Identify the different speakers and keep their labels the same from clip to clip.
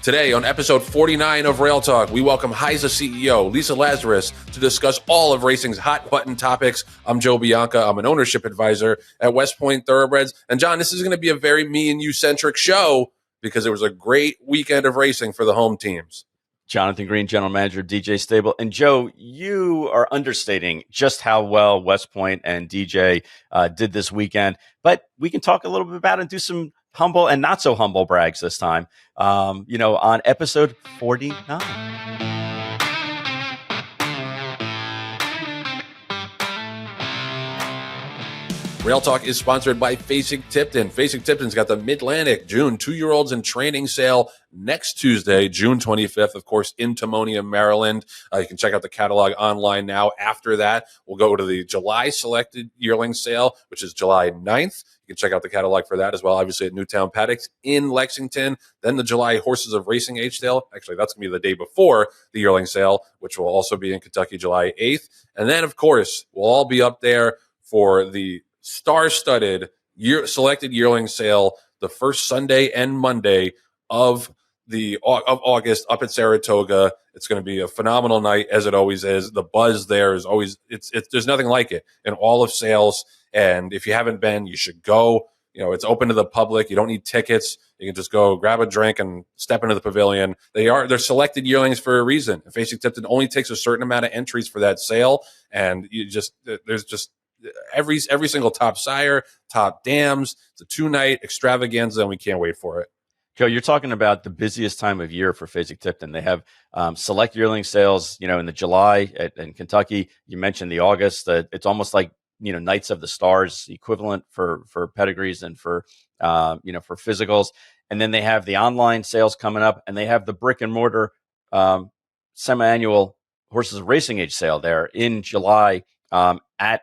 Speaker 1: Today on episode 49 of Rail Talk, we welcome HISA CEO Lisa Lazarus to discuss all of racing's hot button topics. I'm Joe Bianca. I'm an ownership advisor at West Point Thoroughbreds. And John, this is going to be a very me and you centric show because it was a great weekend of racing for the home teams.
Speaker 2: Jonathan Green, general manager, DJ Stable. And Joe, you are understating just how well West Point and DJ did this weekend. But we can talk a little bit about it and do some humble and not so humble brags this time, on episode 49.
Speaker 1: Rail Talk is sponsored by Facing Tipton. Facing Tipton's got the Mid-Atlantic June 2-year-olds in training sale next Tuesday, June 25th, of course, in Timonium, Maryland. You can check out the catalog online now. After that, we'll go to the July selected yearling sale, which is July 9th. You can check out the catalog for that as well, obviously at Newtown Paddocks in Lexington. Then the July Horses of Racing Age sale. Actually, that's going to be the day before the yearling sale, which will also be in Kentucky, July 8th. And then, of course, we'll all be up there for the star-studded selected yearling sale the first Sunday and Monday of August up at Saratoga. It's going to be a phenomenal night, as it always is. The buzz there is always there's nothing like it in all of sales. And if you haven't been, you should go. It's open to the public. You don't need tickets. You can just go grab a drink and step into the pavilion. They're selected yearlings for a reason. Facing Tipton only takes a certain amount of entries for that sale, and there's just every single top sire, top dams. It's a 2-night extravaganza, and we can't wait for it.
Speaker 2: Joe, you're talking about the busiest time of year for Facing Tipton. They have select yearling sales, in the July in Kentucky. You mentioned the August. It's almost like Knights of the Stars equivalent for pedigrees and for physicals. And then they have the online sales coming up, and they have the brick and mortar semi-annual Horses of Racing Age sale there in July at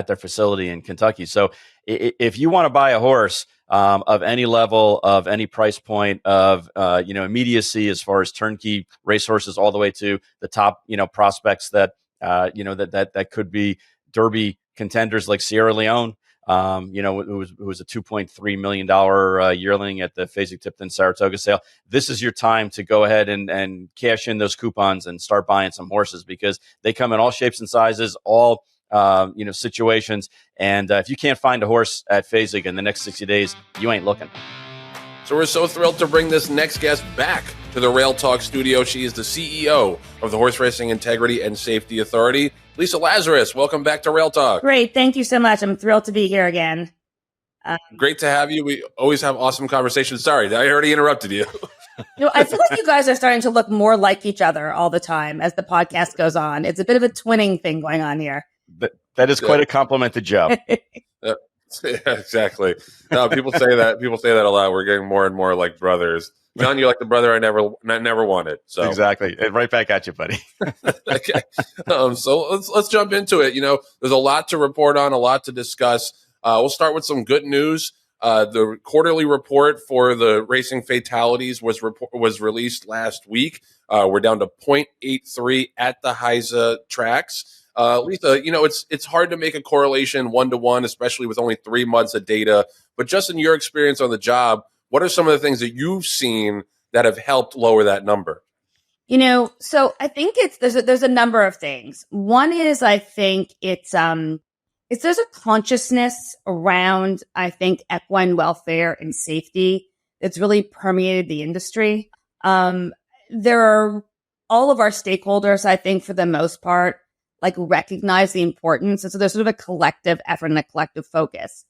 Speaker 2: their facility in Kentucky. So if you want to buy a horse of any level, of any price point, of immediacy as far as turnkey racehorses, all the way to the top prospects that that could be Derby contenders like Sierra Leone, who was a $2.3 million yearling at the Facing Tipton Saratoga sale. This is your time to go ahead and cash in those coupons and start buying some horses, because they come in all shapes and sizes, all situations. And if you can't find a horse at Fasig in the next 60 days, you ain't looking.
Speaker 1: So we're so thrilled to bring this next guest back to the Rail Talk studio. She is the CEO of the Horse Racing Integrity and Safety Authority, Lisa Lazarus. Welcome back to Rail Talk.
Speaker 3: Great. Thank you so much. I'm thrilled to be here again.
Speaker 1: Great to have you. We always have awesome conversations. Sorry, I already interrupted you.
Speaker 3: I feel like you guys are starting to look more like each other all the time as the podcast goes on. It's a bit of a twinning thing going on here.
Speaker 2: That is quite a compliment to Joe.
Speaker 1: Yeah, exactly. No, people say that. People say that a lot. We're getting more and more like brothers. John, you're like the brother I never wanted. So
Speaker 2: exactly, right back at you, buddy.
Speaker 1: Okay. So let's jump into it. There's a lot to report on, a lot to discuss. We'll start with some good news. The quarterly report for the racing fatalities was released last week. We're down to 0.83 at the HISA tracks. Lisa, it's hard to make a correlation 1-to-1, especially with only 3 months of data. But just in your experience on the job, what are some of the things that you've seen that have helped lower that number?
Speaker 3: So I think there's a number of things. One is, I think there's a consciousness around, I think, equine welfare and safety that's really permeated the industry. There are all of our stakeholders, I think, for the most part, recognize the importance. And so there's sort of a collective effort and a collective focus.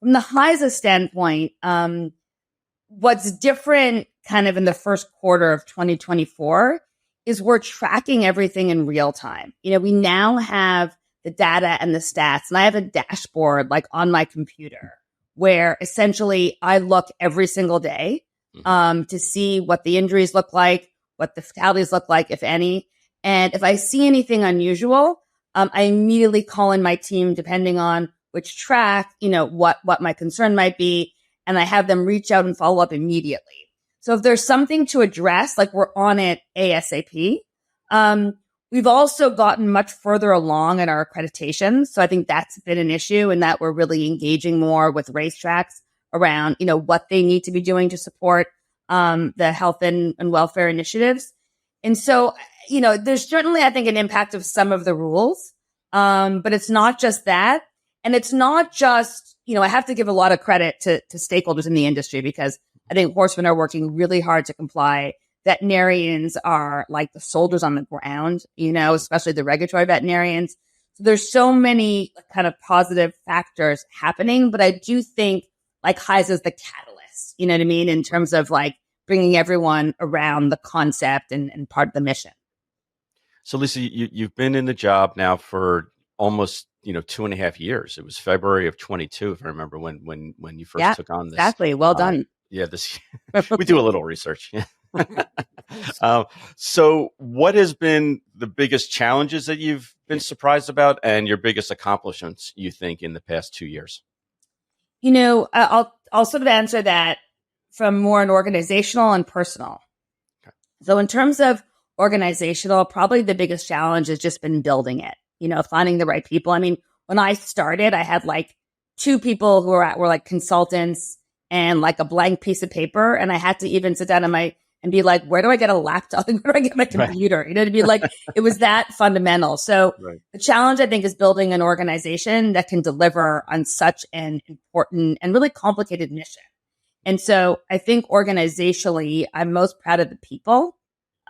Speaker 3: From the HISA standpoint, what's different kind of in the first quarter of 2024 is we're tracking everything in real time. We now have the data and the stats, and I have a dashboard on my computer where essentially I look every single day to see what the injuries look like, what the fatalities look like, if any. And if I see anything unusual, I immediately call in my team, depending on which track, what my concern might be. And I have them reach out and follow up immediately. So if there's something to address, we're on it ASAP. We've also gotten much further along in our accreditation. So I think that's been an issue, in that we're really engaging more with racetracks around, what they need to be doing to support the health and welfare initiatives. And so, there's certainly, I think, an impact of some of the rules. But it's not just that. And it's not just, I have to give a lot of credit to stakeholders in the industry, because I think horsemen are working really hard to comply. Veterinarians are like the soldiers on the ground, especially the regulatory veterinarians. So there's so many kind of positive factors happening, but I do think like HISA is the catalyst, you know what I mean? In terms of like bringing everyone around the concept and part of the mission.
Speaker 2: So Lisa, you've been in the job now for almost 2.5 years. It was February of 22, if I remember, when you first took on this.
Speaker 3: Exactly. Well done.
Speaker 2: This we do a little research. So what has been the biggest challenges that you've been surprised about, and your biggest accomplishments, you think, in the past 2 years?
Speaker 3: I'll sort of answer that from more an organizational and personal. Okay. So in terms of organizational, probably the biggest challenge has just been building it, finding the right people. I mean, when I started, I had like 2 people who were like consultants and like a blank piece of paper. And I had to even sit down and be like, where do I get a laptop? Where do I get my computer? Right. To be like, it was that fundamental. So The challenge, I think, is building an organization that can deliver on such an important and really complicated mission. And so I think organizationally, I'm most proud of the people.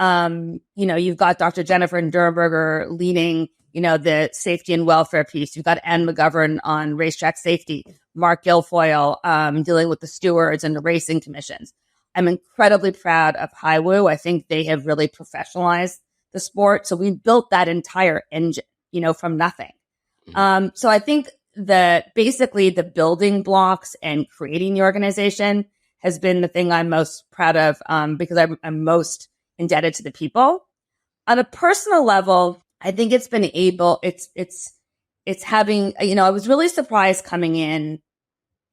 Speaker 3: You've got Dr. Jennifer Durenberger leading, the safety and welfare piece. You've got Ann McGovern on racetrack safety, Mark Guilfoyle, dealing with the stewards and the racing commissions. I'm incredibly proud of HIWU. I think they have really professionalized the sport. So we built that entire engine, from nothing. Mm-hmm. So I think that basically the building blocks and creating the organization has been the thing I'm most proud of, because I'm most indebted to the people. On a personal level, I think it's been it's having, I was really surprised coming in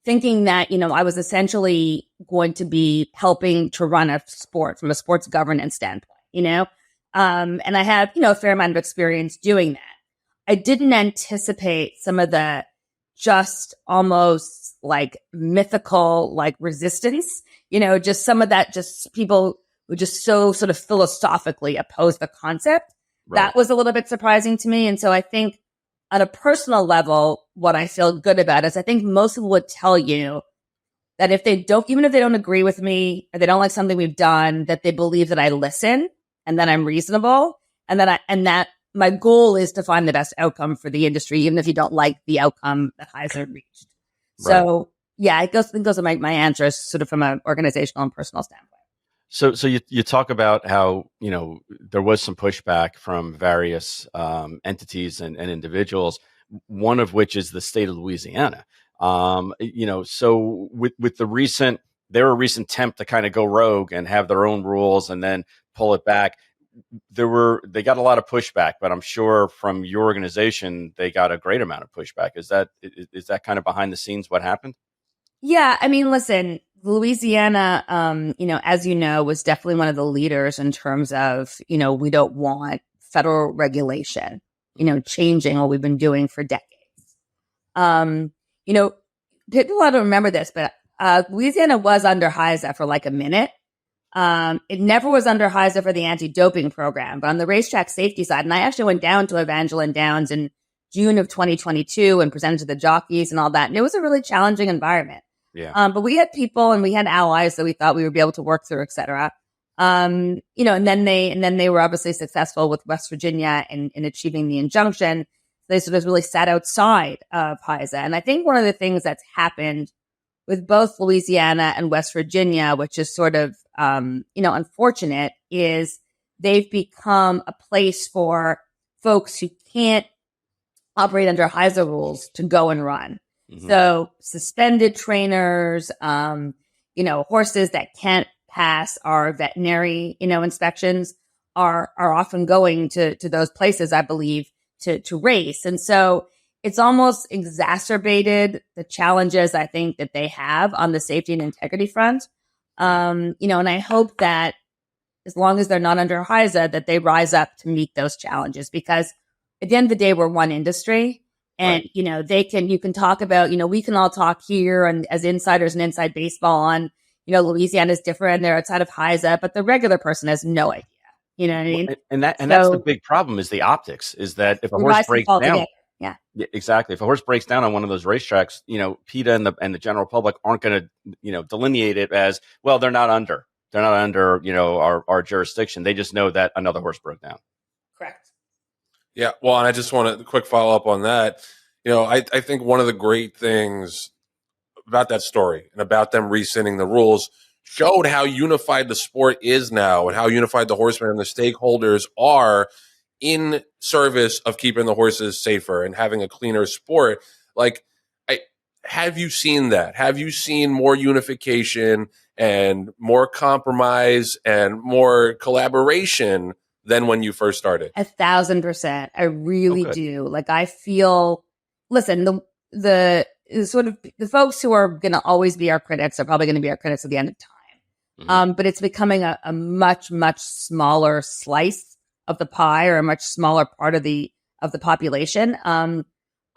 Speaker 3: thinking that, I was essentially going to be helping to run a sport from a sports governance standpoint, and I have, a fair amount of experience doing that. I didn't anticipate some of the just almost like mythical, like resistance, just some of that, just people who just so sort of philosophically oppose the concept. Right. That was a little bit surprising to me. And so I think on a personal level, what I feel good about is I think most people would tell you that even if they don't agree with me or they don't like something we've done, that they believe that I listen and that I'm reasonable and that my goal is to find the best outcome for the industry, even if you don't like the outcome that HISA reached. Right. So yeah, I think those are my answers sort of from an organizational and personal standpoint.
Speaker 2: So you talk about how, there was some pushback from various entities and individuals, one of which is the state of Louisiana. So with their recent attempt to kind of go rogue and have their own rules and then pull it back, they got a lot of pushback, but I'm sure from your organization, they got a great amount of pushback. Is that kind of behind the scenes what happened?
Speaker 3: Yeah. I mean, listen, Louisiana, as was definitely one of the leaders in terms of, we don't want federal regulation, changing what we've been doing for decades. People ought to remember this, but Louisiana was under HISA for like a minute. It never was under HISA for the anti-doping program, but on the racetrack safety side, and I actually went down to Evangeline Downs in June of 2022 and presented to the jockeys and all that. And it was a really challenging environment. Yeah. But we had people and we had allies that we thought we would be able to work through, et cetera. And then they were obviously successful with West Virginia in achieving the injunction. They sort of really sat outside of HISA. And I think one of the things that's happened with both Louisiana and West Virginia, which is sort of, unfortunate, is they've become a place for folks who can't operate under HISA rules to go and run. Mm-hmm. So suspended trainers, horses that can't pass our veterinary, inspections are often going to those places, I believe, to race. And so it's almost exacerbated the challenges I think that they have on the safety and integrity front. And I hope that as long as they're not under HISA, that they rise up to meet those challenges, because at the end of the day, we're one industry. And, right. You can talk about, we can all talk here and as insiders and inside baseball on, Louisiana is different. They're outside of HISA, but the regular person has no idea. You know what I mean?
Speaker 2: And that's the big problem is the optics. Is that if a horse breaks down,
Speaker 3: yeah,
Speaker 2: exactly. If a horse breaks down on one of those racetracks, PETA and the general public aren't going to delineate it as well. They're not under our jurisdiction. They just know that another horse broke down.
Speaker 3: Correct.
Speaker 1: Yeah. Well, and I just want a quick follow up on that. I think one of the great things about that story and about them rescinding the rules showed how unified the sport is now and how unified the horsemen and the stakeholders are in service of keeping the horses safer and having a cleaner sport. Have you seen that? Have you seen more unification and more compromise and more collaboration than when you first started?
Speaker 3: 1,000%. I really do. I feel, listen, the sort of the folks who are going to always be our critics are probably going to be our critics at the end of time. But it's becoming a much, much smaller slice of the pie or a much smaller part of the population.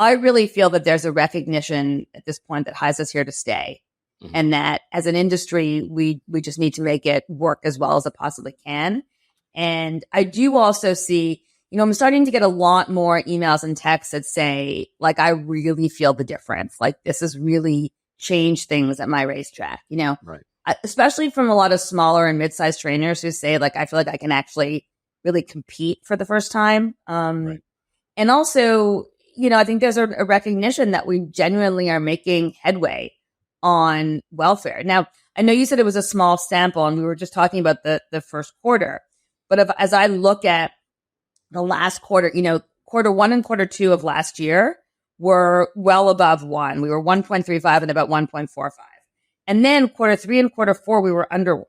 Speaker 3: I really feel that there's a recognition at this point that HISA is here to stay, and that as an industry, we just need to make it work as well as it possibly can. And I do also see, I'm starting to get a lot more emails and texts that say, I really feel the difference. This has really changed things at my racetrack,
Speaker 2: Right.
Speaker 3: Especially from a lot of smaller and mid-sized trainers who say, I feel like I can actually really compete for the first time.
Speaker 2: Right.
Speaker 3: And also, I think there's a recognition that we genuinely are making headway on welfare. Now, I know you said it was a small sample and we were just talking about the first quarter, but as I look at the last quarter, quarter one and quarter two of last year were well above 1. We were 1.35 and about 1.45. And then quarter three and quarter four, we were under 1.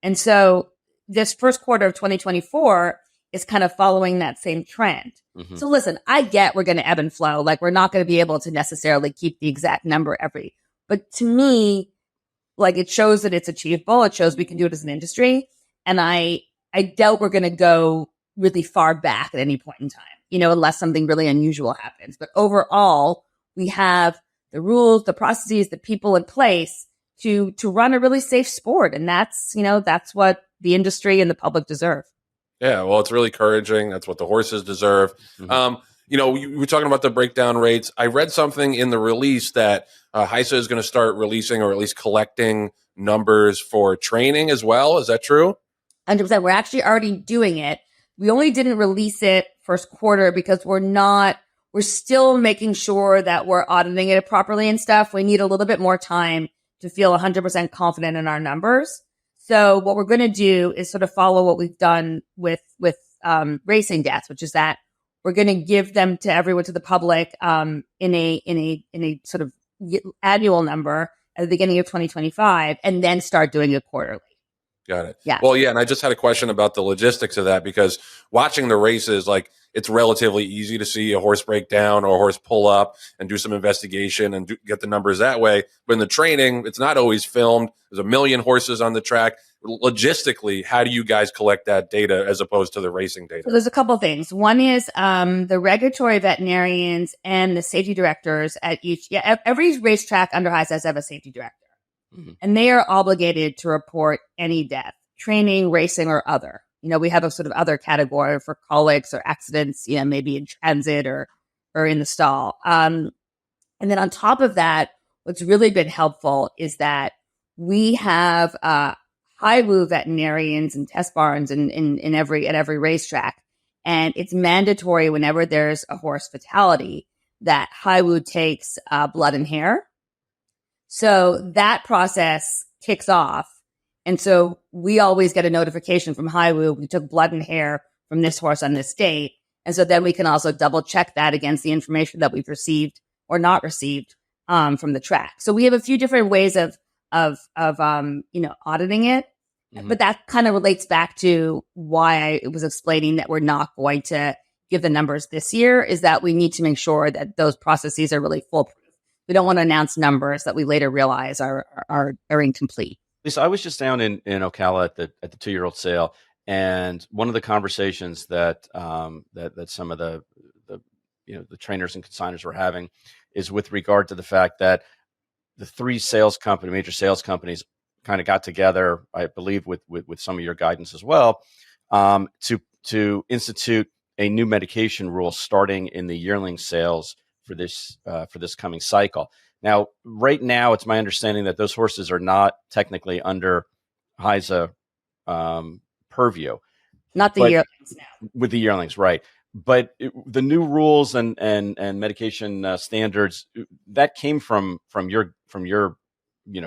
Speaker 3: And so this first quarter of 2024 is kind of following that same trend. So listen, I get we're going to ebb and flow. We're not going to be able to necessarily keep the exact number but to me, it shows that it's achievable. It shows we can do it as an industry. And I doubt we're going to go really far back at any point in time, unless something really unusual happens. But overall, we have the rules, the processes, the people in place to run a really safe sport. And that's what the industry and the public deserve.
Speaker 1: Yeah, well, it's really encouraging. That's what the horses deserve. We were talking about the breakdown rates. I read something in the release that HISA is going to start releasing or at least collecting numbers for training as well. Is that true?
Speaker 3: 100%. We're actually already doing it. We only didn't release it first quarter because we're still making sure that we're auditing it properly and stuff. We need a little bit more time to feel 100% confident in our numbers. So what we're going to do is sort of follow what we've done with racing deaths, which is that we're going to give them to everyone, to the public, in a sort of annual number at the beginning of 2025, and then start doing it quarterly.
Speaker 1: Got it.
Speaker 3: Yeah.
Speaker 1: Well, yeah, and I just had a question about the logistics of that because watching the races, it's relatively easy to see a horse break down or a horse pull up and do some investigation and get the numbers that way. But in the training, it's not always filmed. There's a million horses on the track. Logistically, how do you guys collect that data as opposed to the racing data?
Speaker 3: So there's a couple of things. One is the regulatory veterinarians and the safety directors at every racetrack under HISA has to have a safety director. And they are obligated to report any death, training, racing, or other. We have a sort of other category for colics or accidents, maybe in transit or in the stall. And then on top of that, what's really been helpful is that we have high-woo veterinarians and test barns at every racetrack. And it's mandatory whenever there's a horse fatality that high-woo takes blood and hair. So that process kicks off. And so we always get a notification from high-woo. We took blood and hair from this horse on this date. And so then we can also double check that against the information that we've received or not received from the track. So we have a few different ways of auditing it. But that kind of relates back to why I was explaining that we're not going to give the numbers this year, is that we need to make sure that those processes are really foolproof. We don't want to announce numbers that we later realize are incomplete.
Speaker 2: Lisa, I was just down in Ocala at the 2-year-old sale, and one of the conversations that some of the trainers and consigners were having is with regard to the fact that the 3 major sales companies kind of got together, I believe, with some of your guidance as well, to institute a new medication rule starting in the yearling sales for this coming cycle. Now, right now, it's my understanding that those horses are not technically under HISA purview.
Speaker 3: Not the yearlings now.
Speaker 2: With the yearlings, right? But the new rules and medication standards that came from your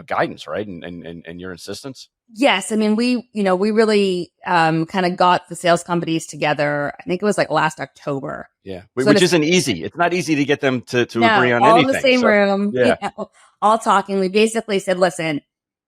Speaker 2: guidance, right? And your insistence.
Speaker 3: Yes, I mean we really kind of got the sales companies together. I think it was like last October.
Speaker 2: Yeah, which isn't easy. It's not easy to get them to agree on
Speaker 3: all
Speaker 2: anything.
Speaker 3: In the same room.
Speaker 2: Yeah,
Speaker 3: all talking. We basically said, listen,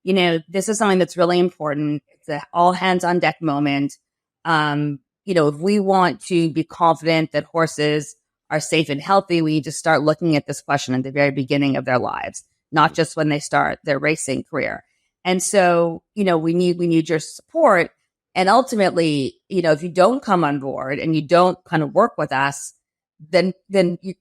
Speaker 3: this is something that's really important. It's an all hands on deck moment. If we want to be confident that horses are safe and healthy, we need to start looking at this question at the very beginning of their lives, not just when they start their racing career. And so, we need your support. And ultimately, if you don't come on board and you don't kind of work with us, then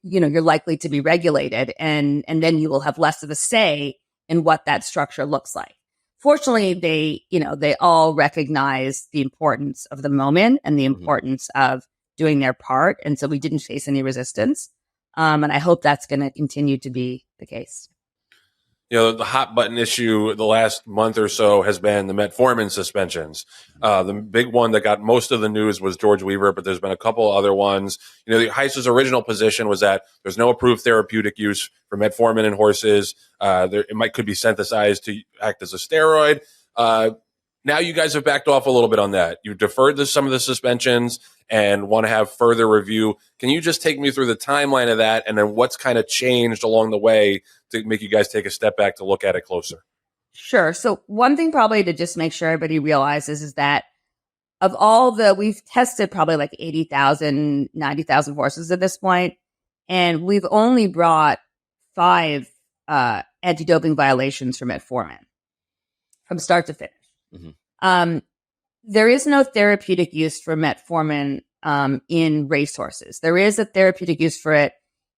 Speaker 3: you're likely to be regulated, and then you will have less of a say in what that structure looks like. Fortunately, they all recognize the importance of the moment and the importance of doing their part. And so we didn't face any resistance. And I hope that's going to continue to be the case.
Speaker 1: The hot button issue the last month or so has been the metformin suspensions. The big one that got most of the news was George Weaver, but there's been a couple other ones. The HISA's original position was that there's no approved therapeutic use for metformin in horses. It could be synthesized to act as a steroid. Now you guys have backed off a little bit on that. You deferred some of the suspensions and want to have further review. Can you just take me through the timeline of that and then what's kind of changed along the way to make you guys take a step back to look at it closer?
Speaker 3: Sure. So one thing probably to just make sure everybody realizes is that we've tested probably like 80,000, 90,000 horses at this point, and we've only brought 5 anti-doping violations for metformin from start to finish. Mm-hmm. There is no therapeutic use for metformin in racehorses. There is a therapeutic use for it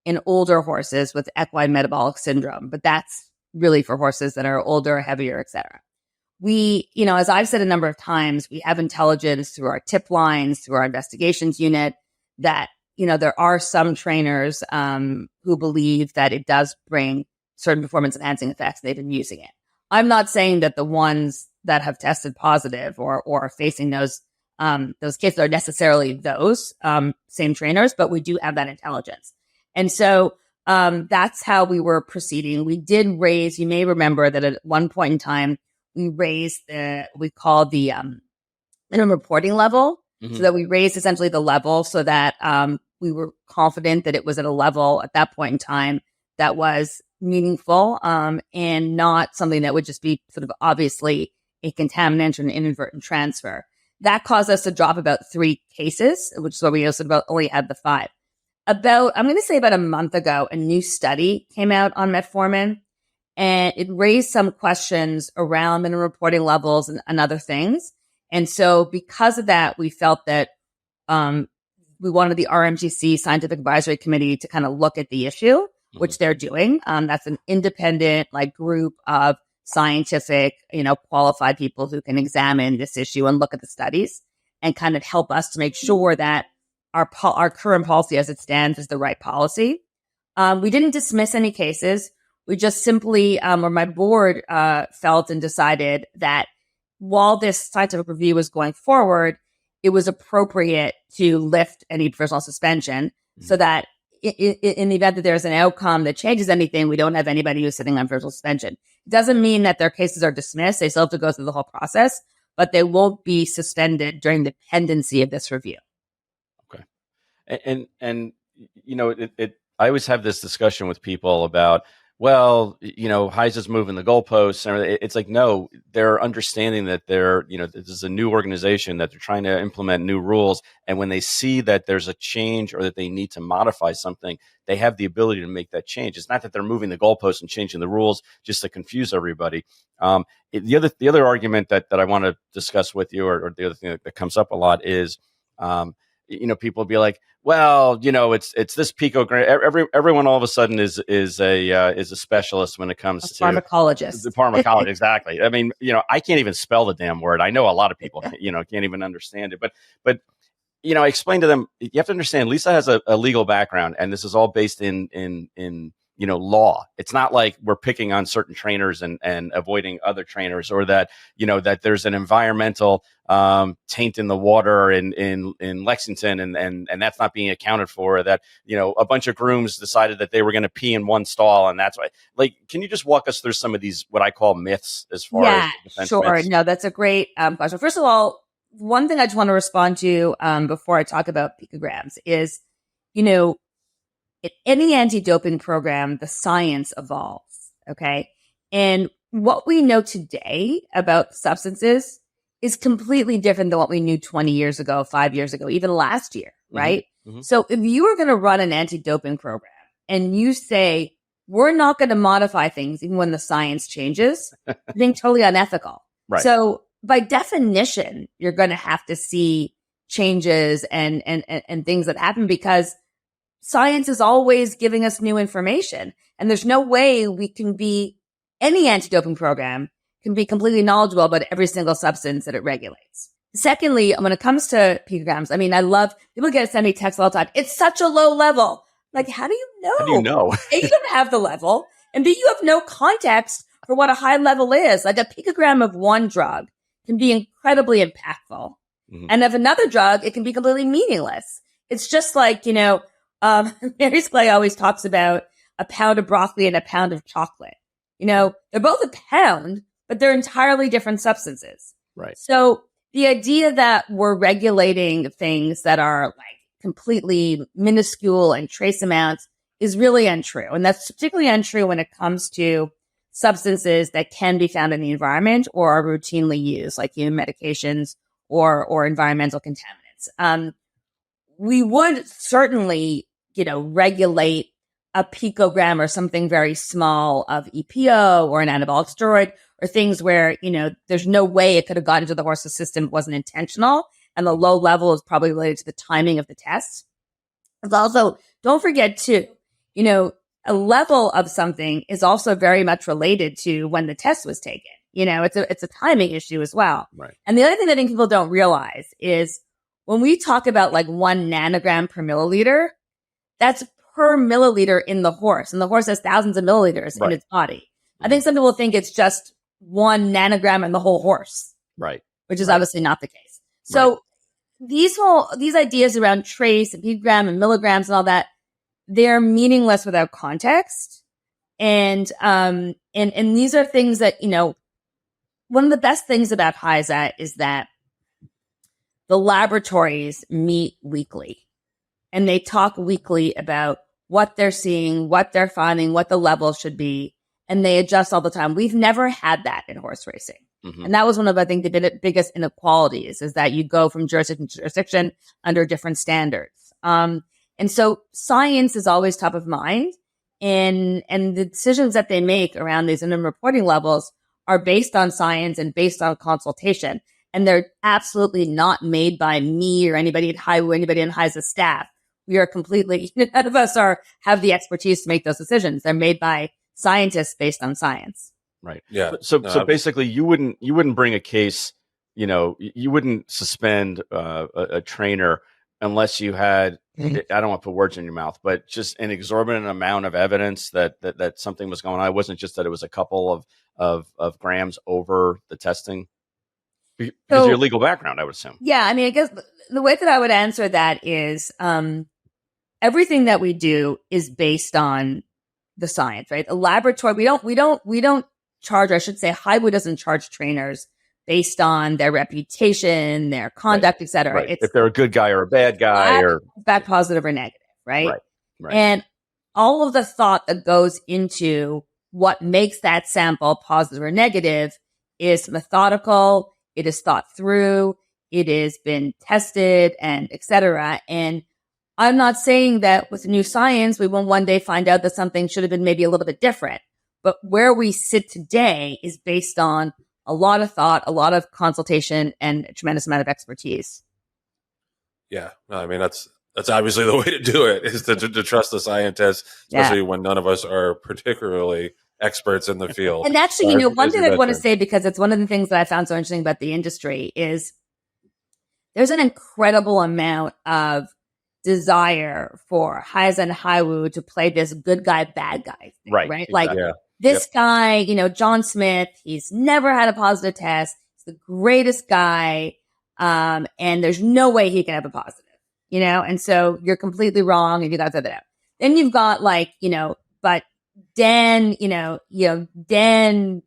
Speaker 3: in older horses with equine metabolic syndrome, but that's really for horses that are older, heavier, et cetera. We, as I've said a number of times, we have intelligence through our tip lines, through our investigations unit, that, there are some trainers who believe that it does bring certain performance enhancing effects. They've been using it. I'm not saying that the ones that have tested positive or are facing those cases are necessarily those same trainers, but we do have that intelligence. And so that's how we were proceeding. We did raise, you may remember that at one point in time, we raised we call the minimum reporting level, so that we raised essentially the level so that we were confident that it was at a level at that point in time that was meaningful and not something that would just be sort of obviously a contaminant or an inadvertent transfer. That caused us to drop about 3 cases, which is why we also only had the 5. I'm going to say about a month ago, a new study came out on metformin, and it raised some questions around minimum reporting levels and other things. And so because of that, we felt that we wanted the RMGC Scientific Advisory Committee to kind of look at the issue, which they're doing. That's an independent group of scientific, qualified people who can examine this issue and look at the studies and kind of help us to make sure that our current policy as it stands is the right policy. We didn't dismiss any cases. We just simply, or my board felt and decided that while this scientific review was going forward, it was appropriate to lift any provisional suspension so that in the event that there's an outcome that changes anything, we don't have anybody who's sitting on provisional suspension. It doesn't mean that their cases are dismissed. They still have to go through the whole process, but they won't be suspended during the pendency of this review.
Speaker 2: Okay. And I always have this discussion with people about, HISA's moving the goalposts, and it's like, no, they're understanding that this is a new organization, that they're trying to implement new rules. And when they see that there's a change or that they need to modify something, they have the ability to make that change. It's not that they're moving the goalposts and changing the rules just to confuse everybody. The other argument that I want to discuss with you, or the other thing that comes up a lot is, people would be like, well, it's this picogram. Everyone all of a sudden is a specialist when it comes to
Speaker 3: pharmacologist.
Speaker 2: The pharmacologist, exactly. I mean, I can't even spell the damn word. I know a lot of people, can't even understand it. But I explain to them, you have to understand, Lisa has a legal background, and this is all based in law. It's not like we're picking on certain trainers and avoiding other trainers, or that, that there's an environmental taint in the water in Lexington and that's not being accounted for, that, a bunch of grooms decided that they were going to pee in one stall. And that's why, can you just walk us through some of these, what I call myths as far as defense
Speaker 3: sure.
Speaker 2: myths?
Speaker 3: No, that's a great question. First of all, one thing I just want to respond to before I talk about picograms is, in any anti-doping program, the science evolves, okay? And what we know today about substances is completely different than what we knew 20 years ago, 5 years ago, even last year, right?
Speaker 2: Mm-hmm.
Speaker 3: So if you were going to run an anti-doping program and you say, we're not going to modify things even when the science changes, I think totally unethical.
Speaker 2: Right.
Speaker 3: So by definition, you're going to have to see changes and things that happen, because science is always giving us new information. And there's no way any anti-doping program can be completely knowledgeable about every single substance that it regulates. Secondly, when it comes to picograms, I mean, I love, people send me texts all the time. It's such a low level. Like, how do you know?
Speaker 2: How do you know?
Speaker 3: A, you don't have the level, and B, you have no context for what a high level is. Like, a picogram of one drug can be incredibly impactful.
Speaker 2: Mm-hmm.
Speaker 3: And of another drug, it can be completely meaningless. It's just like, Mary Splay always talks about a pound of broccoli and a pound of chocolate. They're both a pound, but they're entirely different substances.
Speaker 2: Right.
Speaker 3: So the idea that we're regulating things that are completely minuscule and trace amounts is really untrue. And that's particularly untrue when it comes to substances that can be found in the environment or are routinely used, like medications or environmental contaminants. We would certainly, regulate a picogram or something very small of EPO or an anabolic steroid, or things where, there's no way it could have gotten into the horse's system. It wasn't intentional. And the low level is probably related to the timing of the test. It's also, don't forget too, a level of something is also very much related to when the test was taken. It's a timing issue as well.
Speaker 2: Right.
Speaker 3: And the other thing that I think people don't realize is when we talk about 1 nanogram per milliliter, that's per milliliter in the horse. And the horse has thousands of milliliters in its body. I think some people think it's just 1 nanogram in the whole horse.
Speaker 2: Right.
Speaker 3: Which is obviously not the case. So these ideas around trace and picogram and milligrams and all that, they're meaningless without context. And these are things that, one of the best things about HISA is that the laboratories meet weekly, and they talk weekly about what they're seeing, what they're finding, what the level should be, and they adjust all the time. We've never had that in horse racing. Mm-hmm. And that was one of, I think, the biggest inequalities, is that you go from jurisdiction to jurisdiction under different standards. And so science is always top of mind, and the decisions that they make around these minimum reporting levels are based on science and based on consultation. And they're absolutely not made by me or anybody at HISA, anybody in HISA staff. We are completely, none of us have the expertise to make those decisions. They're made by scientists based on science.
Speaker 2: Right.
Speaker 1: Yeah.
Speaker 2: So basically, you wouldn't bring a case. You wouldn't suspend a trainer unless you had. I don't want to put words in your mouth, but just an exorbitant amount of evidence that something was going on. It wasn't just that it was a couple of grams over the testing. Because of your legal background, I would assume.
Speaker 3: Yeah, I mean, I guess the way that I would answer that is everything that we do is based on the science, right? A laboratory, we don't charge, or I should say, HISA doesn't charge trainers based on their reputation, their conduct, et cetera.
Speaker 2: Right. If they're a good guy or a bad guy, or
Speaker 3: bad, positive or negative, right?
Speaker 2: Right.
Speaker 3: And all of the thought that goes into what makes that sample positive or negative is methodical. It is thought through. It has been tested, and et cetera. And I'm not saying that with new science, we will one day find out that something should have been maybe a little bit different. But where we sit today is based on a lot of thought, a lot of consultation, and a tremendous amount of expertise.
Speaker 1: Yeah, no, I mean that's obviously the way to do it, is to trust the scientists, especially when none of us are particularly experts in the field.
Speaker 3: And actually, one thing I want to say, because it's one of the things that I found so interesting about the industry, is there's an incredible amount of desire for HISA and HIWU to play this good guy, bad guy thing, right?
Speaker 2: Exactly.
Speaker 3: Like this guy, John Smith, he's never had a positive test. He's the greatest guy. And there's no way he can have a positive, and so you're completely wrong if you got to throw that out. Then you've got but Dan, Dan,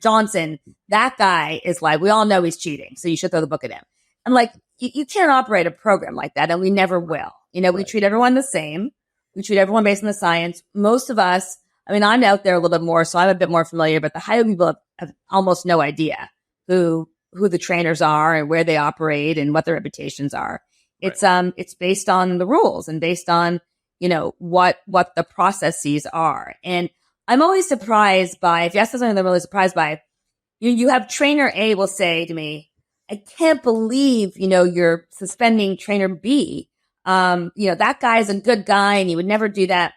Speaker 3: Johnson, that guy is like, we all know he's cheating, so you should throw the book at him. And like, you can't operate a program like that, and we never will. We treat everyone the same. We treat everyone based on the science. Most of us, I mean, I'm out there a little bit more, so I'm a bit more familiar, but the higher people have almost no idea who the trainers are and where they operate and what their reputations are. Right. It's based on the rules and based on, what the processes are. And I'm always surprised by, if you ask something that I'm really surprised by, you have trainer A will say to me, I can't believe, you're suspending trainer B. That guy is a good guy and he would never do that.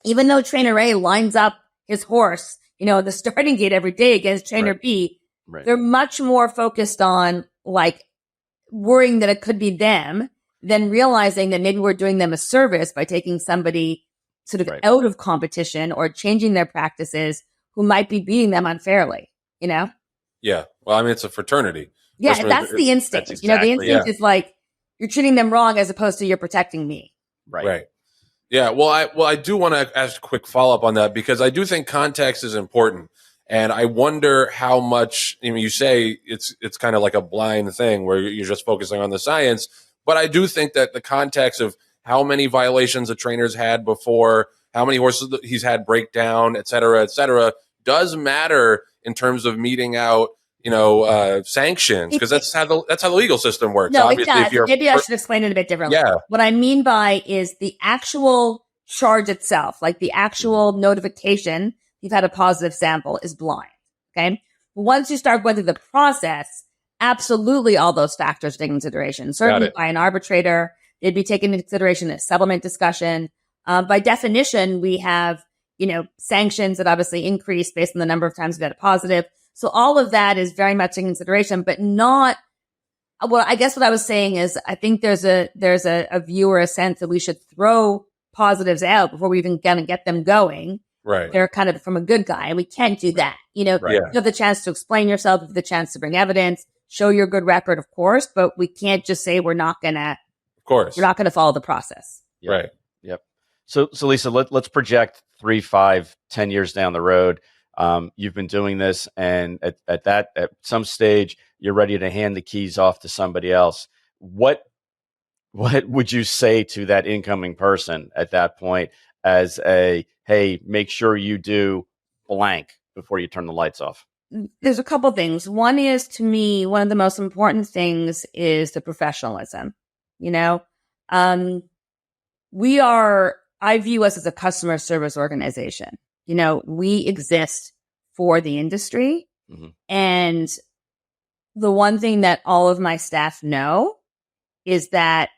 Speaker 3: Even though trainer A lines up his horse, at the starting gate every day against trainer B, they're much more focused on like worrying that it could be them than realizing that maybe we're doing them a service by taking somebody sort of out of competition or changing their practices who might be beating them unfairly, Yeah.
Speaker 1: Well, I mean, it's a fraternity.
Speaker 3: Yeah. That's the instinct. Exactly, the instinct is like, you're treating them wrong as opposed to you're protecting me.
Speaker 1: Right. Yeah. Well, I do want to ask a quick follow-up on that, because I do think context is important. And I wonder how much, you say it's kind of like a blind thing where you're just focusing on the science, but I do think that the context of how many violations the trainer's had before, how many horses he's had breakdown, et cetera, does matter in terms of meting out, sanctions, because that's how the legal system works.
Speaker 3: No, obviously, it does. Maybe I should explain it a bit differently.
Speaker 1: Yeah.
Speaker 3: What I mean by is the actual charge itself, like the actual notification you've had a positive sample, is blind. Okay. Once you start going through the process, absolutely all those factors are taken into consideration. Certainly by an arbitrator, they'd be taken into consideration in a settlement discussion. By definition, we have, sanctions that obviously increase based on the number of times we've had a positive. So all of that is very much in consideration, but not, well, I guess what I was saying is I think there's a view or a sense that we should throw positives out before we even get them going.
Speaker 1: Right.
Speaker 3: They're kind of from a good guy, and we can't do that. You have the chance to explain yourself, you have the chance to bring evidence, show your good record, of course, but we can't just say we're not going to follow the process.
Speaker 2: Yep. Right. Yep. So Lisa, let's project 3, 5, 10 years down the road. You've been doing this, and at some stage, you're ready to hand the keys off to somebody else. What would you say to that incoming person at that point as hey, make sure you do blank before you turn the lights off?
Speaker 3: There's a couple things. One is, to me, one of the most important things is the professionalism. I view us as a customer service organization. We exist for the industry. Mm-hmm. And the one thing that all of my staff know is that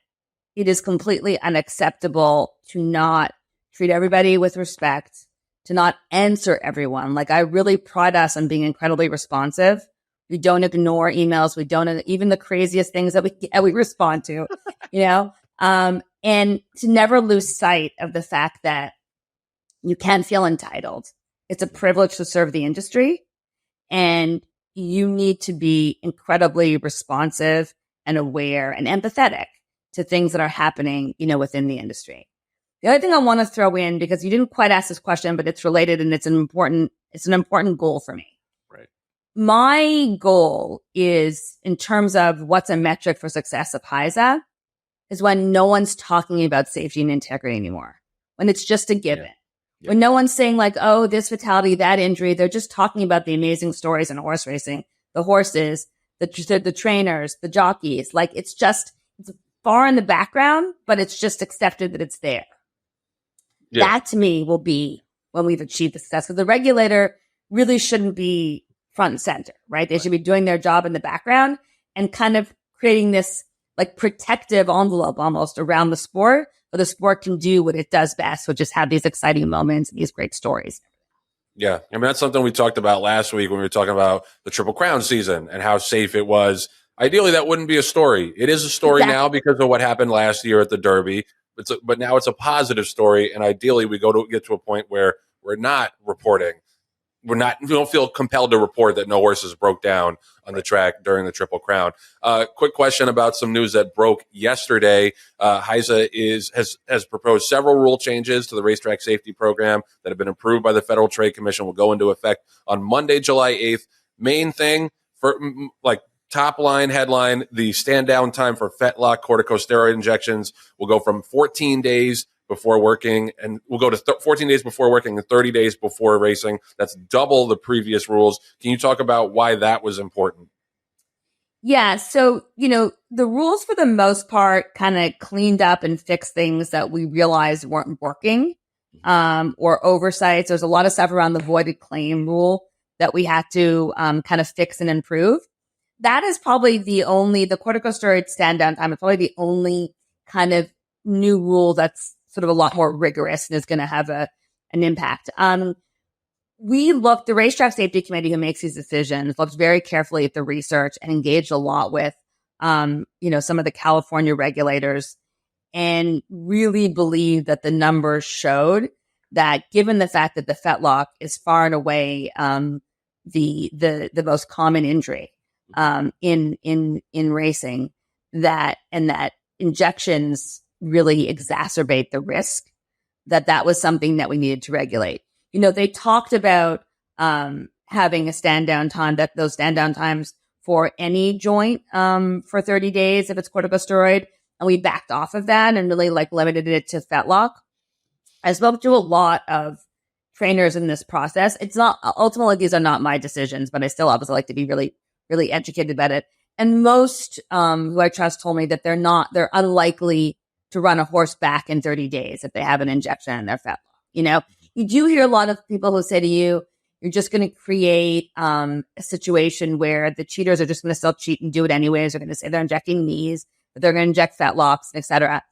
Speaker 3: it is completely unacceptable to not treat everybody with respect, to not answer everyone. Like, I really pride us on being incredibly responsive. We don't ignore emails. We don't, even the craziest things that we respond to, and to never lose sight of the fact that you can't feel entitled. It's a privilege to serve the industry, and you need to be incredibly responsive and aware and empathetic to things that are happening, within the industry. The other thing I want to throw in, because you didn't quite ask this question, but it's related and it's an important goal for me.
Speaker 2: Right.
Speaker 3: My goal is, in terms of what's a metric for success of HISA, is when no one's talking about safety and integrity anymore, when it's just a given. Yeah. Yeah. When no one's saying like, oh, this fatality, that injury, they're just talking about the amazing stories in horse racing, the horses, the trainers, the jockeys. Like, it's far in the background, but it's just accepted that it's there. Yeah. That to me will be when we've achieved the success. Because the regulator really shouldn't be front and center, right? They should be doing their job in the background and kind of creating this like protective envelope almost around the sport, but the sport can do what it does best, which is have these exciting moments and these great stories.
Speaker 1: Yeah. I mean, that's something we talked about last week when we were talking about the Triple Crown season and how safe it was. Ideally, that wouldn't be a story. It is a story now because of what happened last year at the Derby, but now it's a positive story. And ideally, we get to a point where we're not reporting. We don't feel compelled to report that no horses broke down on the track during the Triple Crown. Quick question about some news that broke yesterday. HISA has proposed several rule changes to the racetrack safety program that have been approved by the Federal Trade Commission, will go into effect on Monday, July 8th. Main thing for like top line headline, the stand down time for fetlock corticosteroid injections will go from 14 days before working, and we'll go to 14 days before working and 30 days before racing. That's double the previous rules. Can you talk about why that was important?
Speaker 3: Yeah. So, the rules for the most part kind of cleaned up and fixed things that we realized weren't working, or oversights. There's a lot of stuff around the voided claim rule that we had to kind of fix and improve. That is probably the corticosteroid stand down time is probably the only kind of new rule that's sort of a lot more rigorous and is going to have an impact. The racetrack safety committee who makes these decisions looked very carefully at the research and engaged a lot with, some of the California regulators, and really believed that the numbers showed that given the fact that the fetlock is far and away, the most common injury, in racing, that injections really exacerbate the risk, that was something that we needed to regulate. They talked about having a stand down time, that those stand down times for any joint for 30 days if it's corticosteroid, and we backed off of that and really limited it to fetlock. I spoke to a lot of trainers in this process. It's not ultimately, these are not my decisions, but I still obviously like to be really, really educated about it. And most who I trust told me that they're unlikely to run a horse back in 30 days if they have an injection in their fetlock. You do hear a lot of people who say to you, you're just going to create a situation where the cheaters are just going to still cheat and do it anyways. They're going to say they're injecting knees, but they're going to inject fetlocks, et cetera.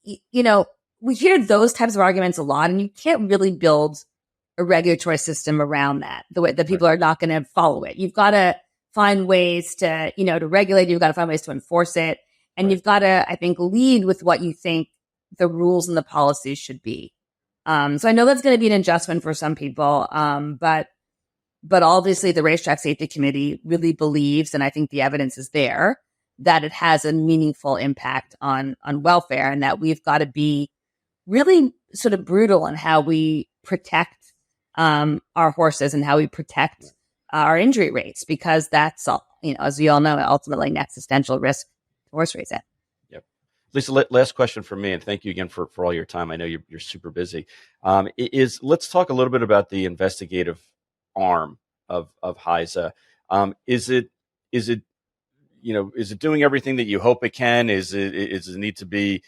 Speaker 3: We hear those types of arguments a lot, and you can't really build a regulatory system around that, the way that people are not going to follow it. You've got to find ways to regulate it. You've got to find ways to enforce it. And you've got to, I think, lead with what you think the rules and the policies should be. So I know that's going to be an adjustment for some people. But obviously the Racetrack Safety Committee really believes, and I think the evidence is there, that it has a meaningful impact on welfare, and that we've got to be really sort of brutal in how we protect our horses and how we protect our injury rates, because that's, as we all know, ultimately an existential risk to horse racing.
Speaker 2: Yep. Lisa, last question from me, and thank you again for all your time. I know you're super busy. Let's talk a little bit about the investigative arm of HISA. Is it doing everything that you hope it can? Is it need to be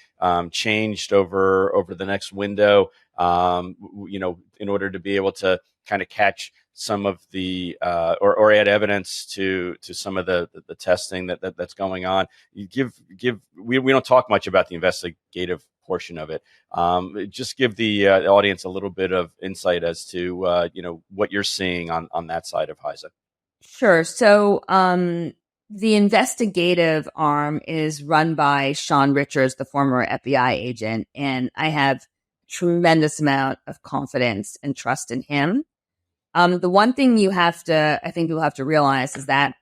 Speaker 2: changed over the next window? In order to be able to kind of catch some of the or add evidence to some of the testing that's going on. We don't talk much about the investigative portion of it. Just give the audience a little bit of insight as to what you're seeing on that side of HISA.
Speaker 3: Sure. So the investigative arm is run by Sean Richards, the former FBI agent, and I have tremendous amount of confidence and trust in him. The one thing I think people have to realize is that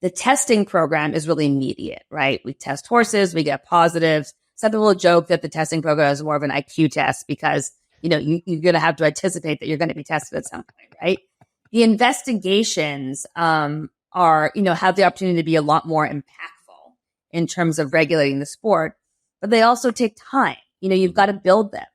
Speaker 3: the testing program is really immediate, right? We test horses, we get positives. Some people joke that the testing program is more of an IQ test because, you're going to have to anticipate that you're going to be tested at some point, right? The investigations have the opportunity to be a lot more impactful in terms of regulating the sport, but they also take time. You've got to build them.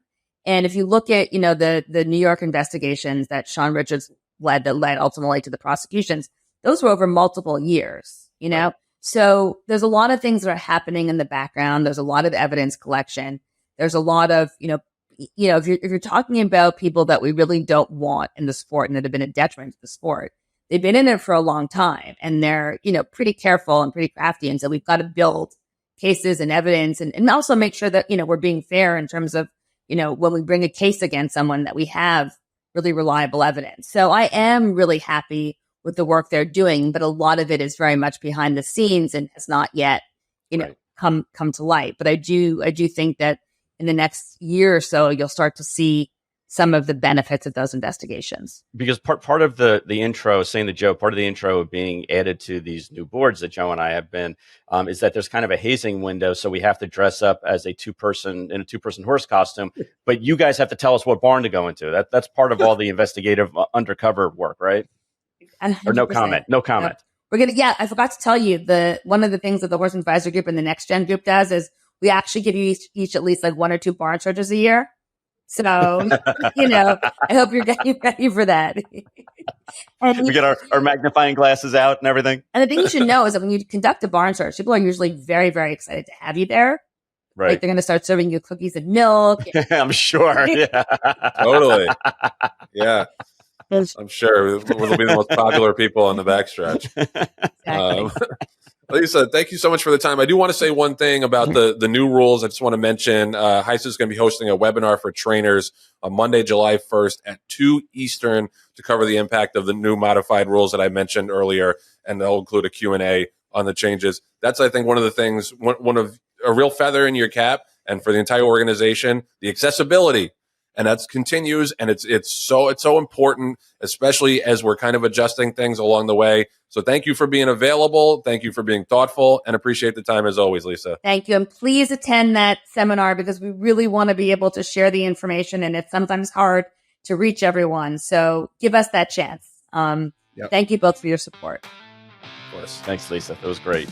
Speaker 3: And if you look at, the New York investigations that Sean Richards led ultimately to the prosecutions, those were over multiple years,
Speaker 2: Right.
Speaker 3: So there's a lot of things that are happening in the background. There's a lot of evidence collection. There's a lot of, if you're talking about people that we really don't want in the sport and that have been a detriment to the sport, they've been in it for a long time and they're, pretty careful and pretty crafty. And so we've got to build cases and evidence and also make sure that, we're being fair in terms of, when we bring a case against someone that we have really reliable evidence. So I am really happy with the work they're doing, but a lot of it is very much behind the scenes and has not yet,
Speaker 2: Right.
Speaker 3: come to light. But I do think that in the next year or so, you'll start to see some of the benefits of those investigations.
Speaker 2: Because part of the intro, saying to Joe, part of the intro of being added to these new boards that Joe and I have been, is that there's kind of a hazing window. So we have to dress up as a two-person horse costume, but you guys have to tell us what barn to go into. That's part of all the investigative undercover work, right?
Speaker 3: 100%.
Speaker 2: Or no comment.
Speaker 3: We're going to, I forgot to tell you one of the things that the Horse Advisory Group and the Next Gen Group does is we actually give you each at least like 1 or 2 barn searches a year. So, I hope you're getting ready for that.
Speaker 2: We get our magnifying glasses out and everything.
Speaker 3: And the thing you should know is that when you conduct a barn search, people are usually very, very excited to have you there.
Speaker 2: Right.
Speaker 3: Like they're going to start serving you cookies and milk.
Speaker 2: I'm sure. Yeah.
Speaker 1: Totally. Yeah. I'm sure we'll be the most popular people on the backstretch.
Speaker 3: Exactly.
Speaker 1: Lisa, thank you so much for the time. I do want to say one thing about the new rules. I just want to mention HISA is going to be hosting a webinar for trainers on Monday, July 1st at 2 Eastern to cover the impact of the new modified rules that I mentioned earlier, and they'll include a Q&A on the changes. That's, I think, one of the things, one of a real feather in your cap, and for the entire organization, the accessibility. And that continues, and it's so important, especially as we're kind of adjusting things along the way. So thank you for being available. Thank you for being thoughtful, and appreciate the time as always, Lisa.
Speaker 3: Thank you. And please attend that seminar because we really want to be able to share the information, and it's sometimes hard to reach everyone. So give us that chance. Thank you both for your support.
Speaker 1: Of course.
Speaker 2: Thanks, Lisa. That was great.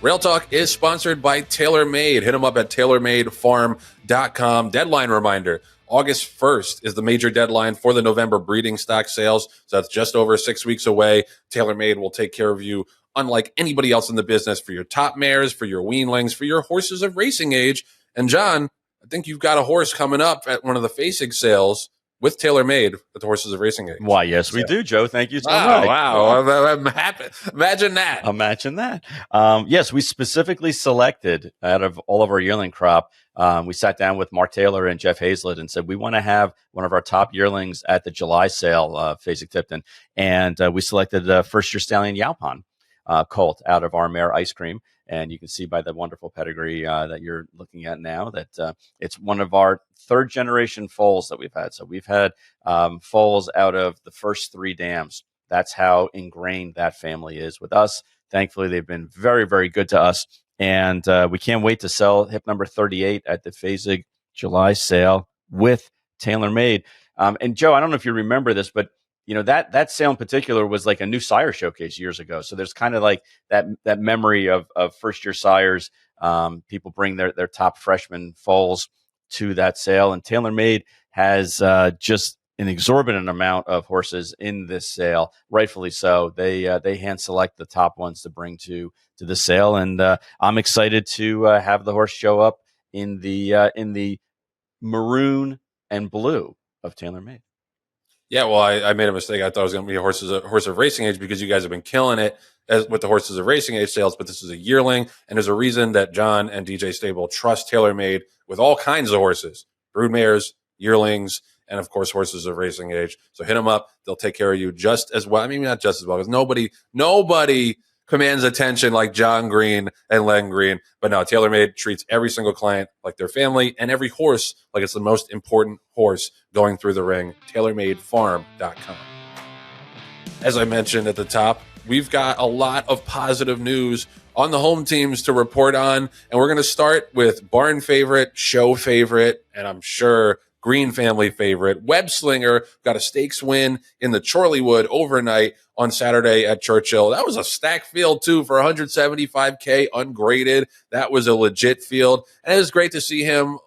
Speaker 1: Rail Talk is sponsored by TaylorMade. Hit them up at tailormadefarm.com. Deadline reminder, August 1st is the major deadline for the November breeding stock sales. So that's just over 6 weeks away. TaylorMade will take care of you unlike anybody else in the business for your top mares, for your weanlings, for your horses of racing age. And John, I think you've got a horse coming up at one of the facing sales with TaylorMade with the horses of racing age.
Speaker 2: Why, yes, we do, Joe. Thank you so much.
Speaker 1: Wow. I'm happy. Imagine that.
Speaker 2: Imagine that. Yes, we specifically selected out of all of our yearling crop. We sat down with Mark Taylor and Jeff Hazlett and said, we want to have one of our top yearlings at the July sale, Fasig-Tipton. And we selected first-year stallion Yaupan colt out of our mare Ice Cream. And you can see by the wonderful pedigree that you're looking at now that it's one of our third-generation foals that we've had. So we've had foals out of the first 3 dams. That's how ingrained that family is with us. Thankfully, they've been very, very good to us. And we can't wait to sell hip number 38 at the Fasig July sale with TaylorMade. And Joe, I don't know if you remember this, but that sale in particular was like a new sire showcase years ago. So there's kind of like that memory of first year sires. People bring their top freshman foals to that sale, and TaylorMade has just an exorbitant amount of horses in this sale, rightfully so. They hand select the top ones to bring to the sale, and I'm excited to have the horse show up in the maroon and blue of TaylorMade.
Speaker 1: Yeah, well, I made a mistake. I thought it was going to be a horse of racing age because you guys have been killing it with the horses of racing age sales, but this is a yearling, and there's a reason that John and DJ Stable trust TaylorMade with all kinds of horses, broodmares, yearlings, and of course, horses of racing age. So hit them up. They'll take care of you just as well. I mean, not just as well, because nobody commands attention like John Green and Len Green. But no, TaylorMade treats every single client like their family and every horse like it's the most important horse going through the ring. TaylorMadeFarm.com. As I mentioned at the top, we've got a lot of positive news on the home teams to report on. And we're going to start with barn favorite, show favorite, and I'm sure Green family favorite. Web Slinger got a stakes win in the Chorleywood overnight on Saturday at Churchill. That was a stacked field too for $175K ungraded. That was a legit field. And it was great to see him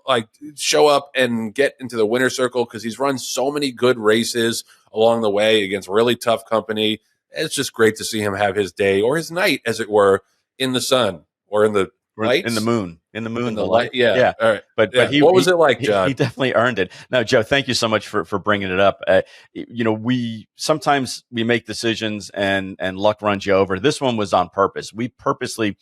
Speaker 1: show up and get into the winner's circle because he's run so many good races along the way against really tough company. It's just great to see him have his day or his night, as it were, in the sun or in the lights?
Speaker 2: In the moon,
Speaker 1: The
Speaker 2: the light.
Speaker 1: light, yeah.
Speaker 2: Yeah.
Speaker 1: All right.
Speaker 2: But
Speaker 1: Yeah.
Speaker 2: he
Speaker 1: What was
Speaker 2: he
Speaker 1: it like,
Speaker 2: he
Speaker 1: John?
Speaker 2: he definitely earned it. Now, Joe, thank you so much for bringing it up. We sometimes we make decisions and luck runs you over. This one was on purpose. We purposely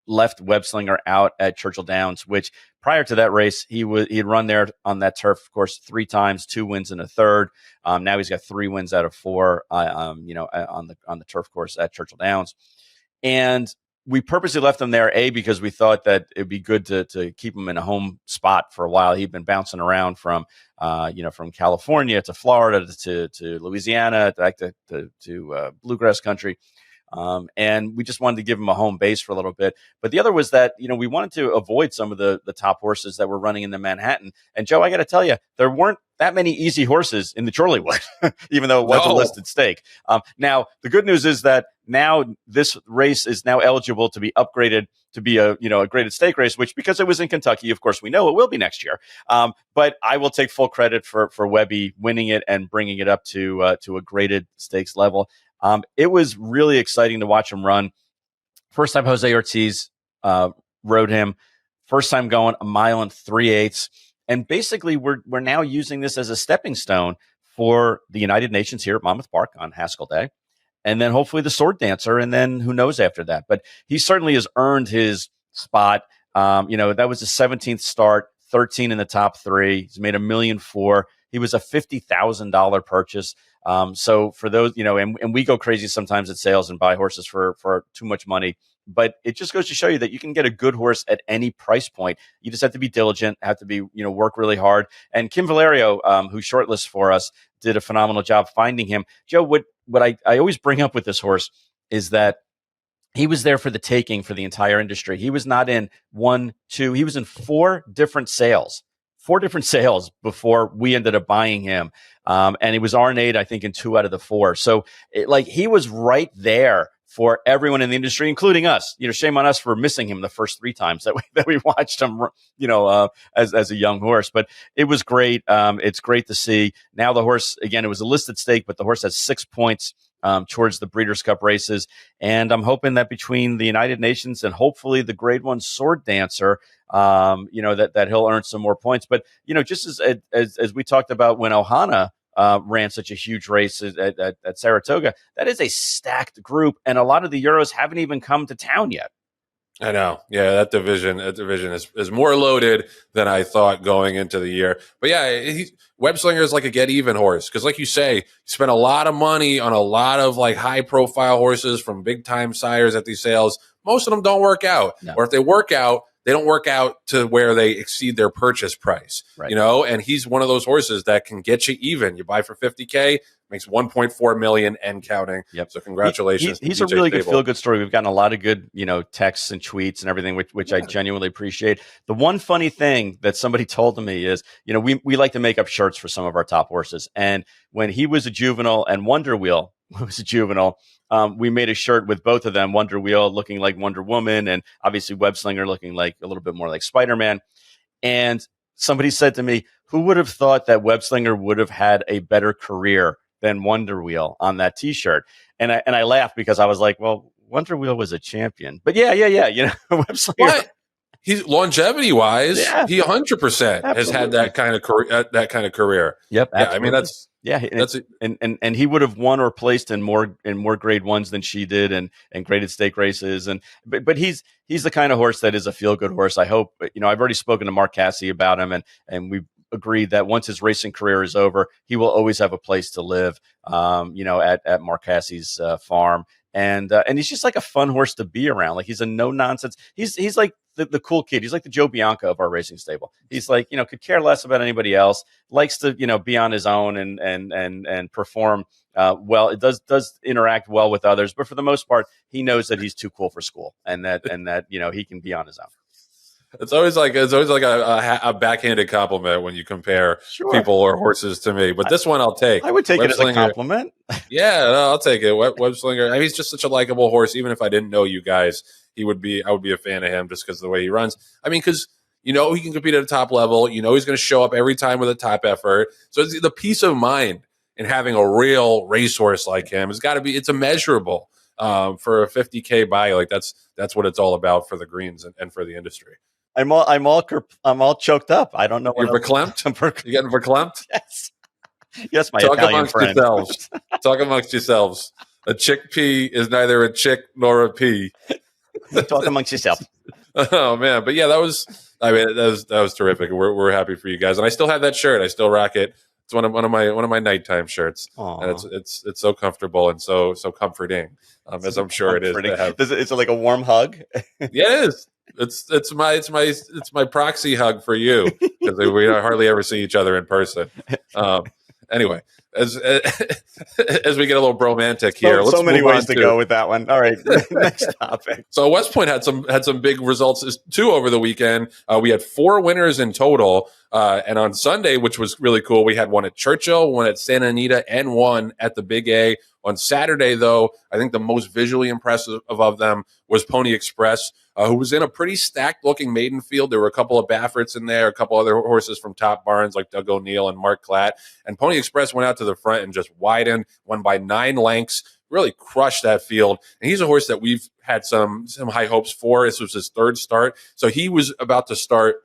Speaker 2: left Webslinger out at Churchill Downs, which prior to that race, he'd run there on that turf, of course, 3 times, 2 wins and a third. Now he's got 3 wins out of 4, on the turf course at Churchill Downs. And we purposely left him there, because we thought that it'd be good to keep him in a home spot for a while. He'd been bouncing around from California to Florida to Louisiana, back to bluegrass country. And we just wanted to give him a home base for a little bit. But the other was that, we wanted to avoid some of the top horses that were running in the Manhattan. And Joe, I got to tell you, there weren't that many easy horses in the Chorleywood, even though it was a listed stake. Now, the good news is that now this race is now eligible to be upgraded to be a graded stake race, which, because it was in Kentucky, of course, we know it will be next year. But I will take full credit for Webby winning it and bringing it up to a graded stakes level. It was really exciting to watch him run. First time Jose Ortiz rode him. First time going 1 mile and 3/8. And basically, we're now using this as a stepping stone for the United Nations here at Monmouth Park on Haskell Day. And then hopefully the Sword Dancer, and then who knows after that. But he certainly has earned his spot. That was his 17th start, 13 in the top 3. He's made $1.4 million. He was a $50,000 purchase. So for those, and we go crazy sometimes at sales and buy horses for too much money. But it just goes to show you that you can get a good horse at any price point. You just have to be diligent, have to be, work really hard. And Kim Valerio, who shortlists for us, did a phenomenal job finding him. Joe, what I always bring up with this horse is that he was there for the taking for the entire industry. He was not in 1, 2. He was in 4 different sales. 4 different sales before we ended up buying him. And he was R&A'd, I think, in 2 out of the 4. So he was right there for everyone in the industry, including us. Shame on us for missing him the first 3 times that we watched him, as a young horse. But it was great. It's great to see. Now the horse, again, it was a listed stake, but the horse has 6 points towards the Breeders' Cup races. And I'm hoping that between the United Nations and hopefully the Grade 1 Sword Dancer, that he'll earn some more points. But, just as we talked about when Ohana ran such a huge race at Saratoga, that is a stacked group. And a lot of the Euros haven't even come to town yet.
Speaker 1: I know. Yeah, that division is more loaded than I thought going into the year. But yeah, Webslinger is like a get even horse, because like you say, you spent a lot of money on a lot of high profile horses from big time sires at these sales. Most of them don't work out, or if they work out, they don't work out to where they exceed their purchase price,
Speaker 2: right.
Speaker 1: And he's one of those horses that can get you even. You buy for $50K, makes $1.4 million and counting.
Speaker 2: Yep.
Speaker 1: So congratulations.
Speaker 2: He's a really good feel-good story. We've gotten a lot of good, texts and tweets and everything, which I genuinely appreciate. The one funny thing that somebody told to me is, we like to make up shirts for some of our top horses. And when he was a juvenile and Wonder Wheel was a juvenile, we made a shirt with both of them, Wonder Wheel looking like Wonder Woman, and obviously Webslinger looking like a little bit more like Spider-Man. And somebody said to me, who would have thought that Webslinger would have had a better career than Wonder Wheel on that T-shirt? And I laughed because I was like, well, Wonder Wheel was a champion. But yeah. Webslinger. What?
Speaker 1: He's longevity wise, he 100% has had that kind of career.
Speaker 2: Yep.
Speaker 1: Yeah, I mean that's
Speaker 2: it. And he would have won or placed in more grade 1s than she did, and graded stake races. But he's the kind of horse that is a feel good horse. I hope, I've already spoken to Mark Cassey about him, and we've agreed that once his racing career is over, he will always have a place to live, at Mark Cassey's farm. And he's just like a fun horse to be around. Like, he's a no nonsense. He's like the cool kid. He's like the Joe Bianca of our racing stable. He's like, could care less about anybody else, likes to, be on his own and perform well. It does interact well with others, but for the most part, he knows that he's too cool for school, and that he can be on his own.
Speaker 1: It's always like a backhanded compliment when you compare people or horses to me. But this one I'll take.
Speaker 2: I would take it as a compliment.
Speaker 1: Yeah, no, I'll take it. Webslinger. I mean, he's just such a likable horse. Even if I didn't know you guys, I would be a fan of him just because of the way he runs. I mean, because he can compete at a top level. He's going to show up every time with a top effort. So it's the peace of mind in having a real racehorse like him has got to be. It's immeasurable. for a 50K buy. Like that's what it's all about for the greens and for the industry.
Speaker 2: I'm all choked up. I don't know what
Speaker 1: You're verklempt. You getting verklempt?
Speaker 2: Yes, my
Speaker 1: Talk
Speaker 2: Italian
Speaker 1: amongst
Speaker 2: friend.
Speaker 1: yourselves. Talk amongst yourselves. A chickpea is neither a chick nor a pea.
Speaker 2: Talk amongst yourself.
Speaker 1: Oh man, but yeah, that was terrific. We're happy for you guys, and I still have that shirt. I still rock it. It's one of my nighttime shirts,
Speaker 2: Aww.
Speaker 1: and it's so comfortable and so comforting, as I'm sure it is. To have.
Speaker 2: Is it like a warm hug?
Speaker 1: Yeah, it is. It's my proxy hug for you because we hardly ever see each other in person. Anyway, as we get a little bromantic here,
Speaker 2: so many ways to go with that one. All right, next topic.
Speaker 1: So West Point had some big results too over the weekend. We had 4 winners in total, and on Sunday, which was really cool, we had one at Churchill, one at Santa Anita, and one at the Big A. On Saturday, though, I think the most visually impressive of them was Pony Express, who was in a pretty stacked-looking maiden field. There were a couple of Bafferts in there, a couple other horses from top barns like Doug O'Neill and Mark Klatt. And Pony Express went out to the front and just widened, won by 9 lengths, really crushed that field. And he's a horse that we've had some high hopes for. This was his 3rd start. So he was about to start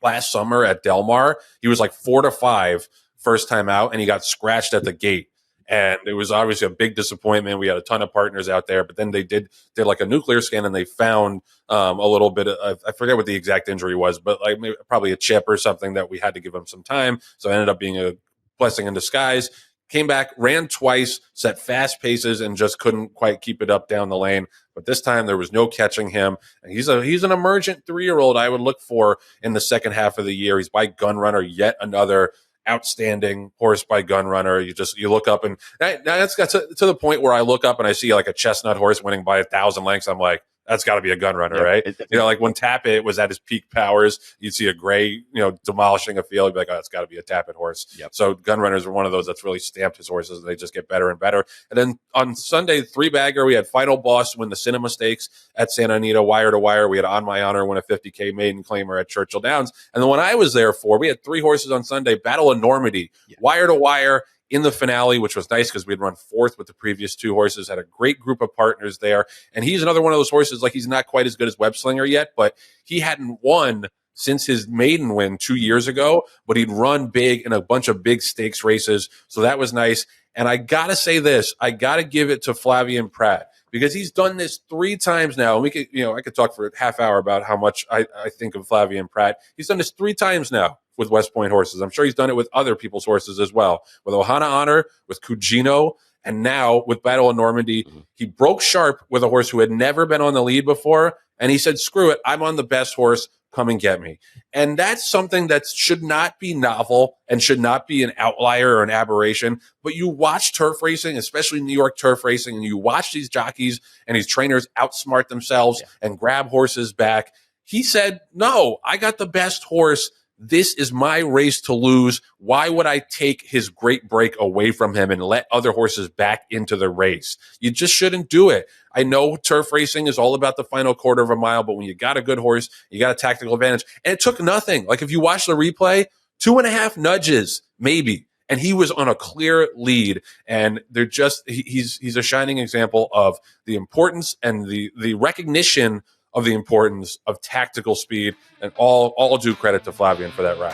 Speaker 1: last summer at Del Mar. He was like 4-5 first time out, and he got scratched at the gate. And it was obviously a big disappointment. We had a ton of partners out there, but then they did like a nuclear scan and they found a little bit of, I forget what the exact injury was, but like probably a chip or something that we had to give him some time. So it ended up being a blessing in disguise. Came back, ran twice, set fast paces, and just couldn't quite keep it up down the lane. But this time there was no catching him. And he's an emergent 3-year-old I would look for in the second half of the year. He's by Gunrunner, yet another outstanding horse by Gunrunner. You look up and that's got to the point where I look up and I see like a chestnut horse winning by 1,000 lengths. I'm like, that's got to be a Gunrunner, right? Like when Tappet was at his peak powers, you'd see a gray, demolishing a field. You'd be like, oh, it's got to be a Tappet horse.
Speaker 2: Yep.
Speaker 1: So Gunrunners are one of those that's really stamped his horses, and they just get better and better. And then on Sunday, 3-bagger, we had Final Boss win the Cinema Stakes at Santa Anita, wire to wire. We had On My Honor win a 50K maiden claimer at Churchill Downs. And the one I was there for, we had 3 horses on Sunday, Battle of Normandy, wire to wire, in the finale, which was nice because we'd run 4th with the previous 2 horses, had a great group of partners there. And he's another one of those horses, like he's not quite as good as Web Slinger yet, but he hadn't won since his maiden win 2 years ago, but he'd run big in a bunch of big stakes races. So that was nice. And I got to say this, I got to give it to Flavien Prat because he's done this 3 times now. And we could, I could talk for a half hour about how much I think of Flavien Prat. He's done this 3 times now with West Point horses. I'm sure he's done it with other people's horses as well, with Ohana Honor, with Cugino, and now with Battle of Normandy. Mm-hmm. He broke sharp with a horse who had never been on the lead before, and he said, screw it, I'm on the best horse, come and get me. And that's something that should not be novel and should not be an outlier or an aberration. But you watch turf racing, especially New York turf racing, and you watch these jockeys and these trainers outsmart themselves and grab horses back. He said, no, I got the best horse. This is my race to lose. Why would I take his great break away from him and let other horses back into the race? You just shouldn't do it. I know turf racing is all about the final quarter of a mile, but when you got a good horse, you got a tactical advantage. And it took nothing. Like if you watch the replay, 2.5 nudges, maybe. And he was on a clear lead. And they're just, he's a shining example of the importance and the recognition of the importance of tactical speed, and all due credit to Flavien for that ride.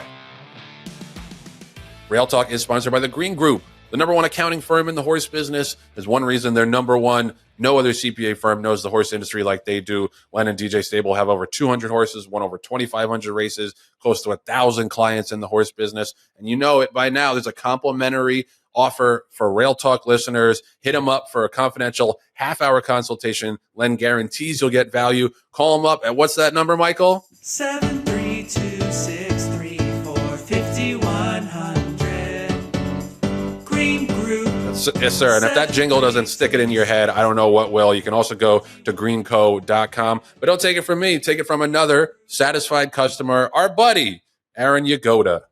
Speaker 1: Rail Talk is sponsored by the Green Group, the number 1 accounting firm in the horse business. There's one reason they're number 1. No other CPA firm knows the horse industry like they do. Len and DJ Stable have over 200 horses, won over 2,500 races, close to 1,000 clients in the horse business. And you know it by now. There's a complimentary offer for Rail Talk listeners. Hit them up for a confidential half-hour consultation. Len guarantees you'll get value. Call them up at what's that number, Michael?
Speaker 4: 732-634-5100. Green Group.
Speaker 1: Yes, sir. And if that jingle doesn't stick it in your head, I don't know what will. You can also go to greenco.com. But don't take it from me. Take it from another satisfied customer, our buddy, Aaron Yagoda.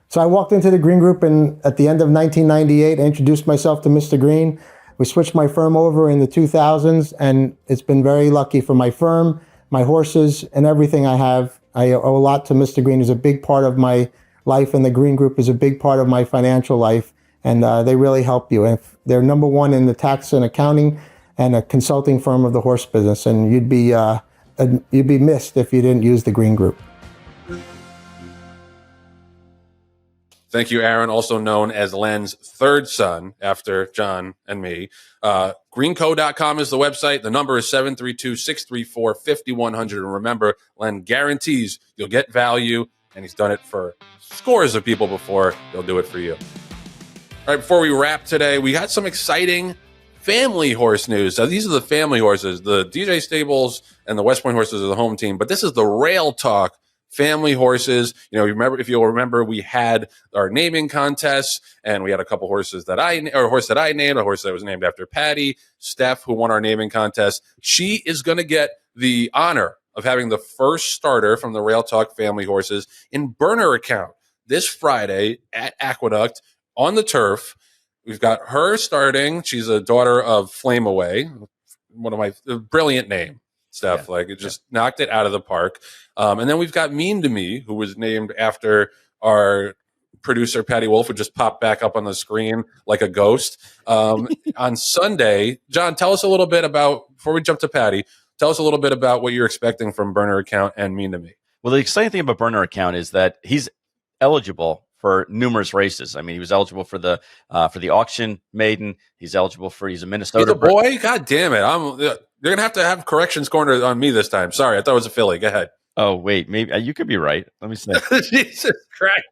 Speaker 5: So I walked into the Green Group at the end of 1998. I introduced myself to Mr. Green. We switched my firm over in the 2000s, and it's been very lucky for my firm, my horses, and everything I have. I owe a lot to Mr. Green. He's a big part of my life, and the Green Group is a big part of my financial life, and they really help you. And they're number 1 in the tax and accounting and a consulting firm of the horse business. And you'd be missed if you didn't use the Green Group.
Speaker 1: Thank you, Aaron, also known as Len's third son after John and me. Greenco.com is the website. The number is 732-634-5100. And remember, Len guarantees you'll get value, and he's done it for scores of people before. He'll do it for you. All right, before we wrap today, we got some exciting family horse news. So these are the family horses. The DJ Stables and the West Point horses are the home team, but this is the Rail Talk family horses. You know, if you'll remember, we had our naming contests, and we had a couple horses that a horse that I named, a horse that was named after Patty. Steph, who won our naming contest, she is going to get the honor of having the first starter from the Rail Talk family horses in burner account this Friday at Aqueduct on the turf. We've got her starting. She's a daughter of Flame Away, one of my brilliant name. Stuff like it just knocked it out of the park. And then we've got Mean to Me, who was named after our producer Patty Wolf, who just popped back up on the screen like a ghost. On Sunday, John, tell us a little bit about, before we jump to Patty, tell us a little bit about what you're expecting from Burner Account and Mean to Me.
Speaker 2: Well, the exciting thing about Burner Account is that he's eligible for numerous races. I mean, he was eligible for the auction maiden. He's eligible for, he's a Minnesota.
Speaker 1: He's a boy? God damn it. You're going to have corrections corner on me this time. Sorry, I thought it was a filly. Go ahead.
Speaker 2: Oh, wait. Maybe you could be right. Let me see.
Speaker 1: Jesus Christ.